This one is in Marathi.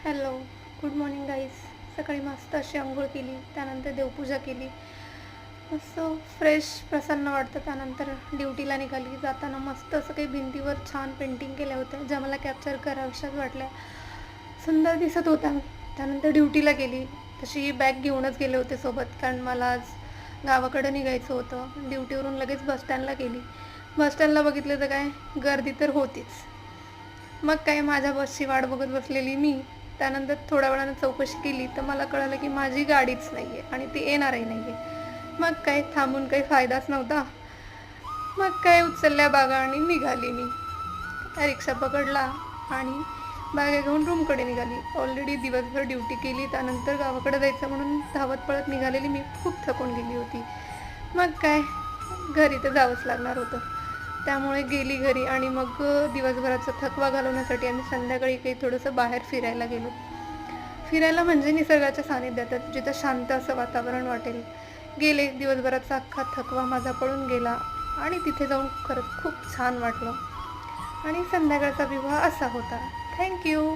Hello, good morning guys. सकाळी मस्त अशी अंघोळ केली, त्यानंतर देवपूजा केली. मस्त फ्रेश प्रसन्न वाटतं. त्यानंतर ड्युटीला निघाली. जाताना मस्त असं काही भिंतीवर छान पेंटिंग केल्या होत्या, ज्या मला कॅप्चर कराव्याशाच वाटल्या. सुंदर दिसत होत्या. त्यानंतर ड्युटीला गेली. तशी ही बॅग घेऊनच गेले होते सोबत, कारण मला आज गावाकडं निघायचं होतं. ड्युटीवरून लगेच बसस्टँडला गेली. बसस्टँडला बघितलं तर काय, गर्दी तर होतीच. मग काय, माझ्या बसची वाट बघत बसलेली मी. त्यानंतर थोड्या वेळानं चौकशी केली तर मला कळालं की माझी गाडीच नाही आहे आणि ती येणारही नाही आहे. मग काय, थांबून काही फायदाच नव्हता. मग काय, उचलल्या बागा आणि निघाली मी. रिक्षा पकडला आणि बॅगा घेऊन रूमकडे निघाली. ऑलरेडी दिवसभर ड्युटी केली, त्यानंतर गावाकडे जायचं म्हणून धावत पळत निघालेली मी खूप थकून गेली होती. मग काय, घरी तर जावंच लागणार होतं. त्यामुळे गेली घरी आणि मग दिवसभराचा थकवा घालवण्यासाठी आम्ही संध्याकाळी काही थोडंसं बाहेर फिरायला गेलो. फिरायला म्हणजे निसर्गाच्या सानिध्यात, जिथं शांत असं वातावरण वाटेल. गेले, दिवसभराचा अख्खा थकवा माझा पळून गेला आणि तिथे जाऊन खरंच खूप छान वाटलं. आणि संध्याकाळचा विवाह असा होता. थँक्यू.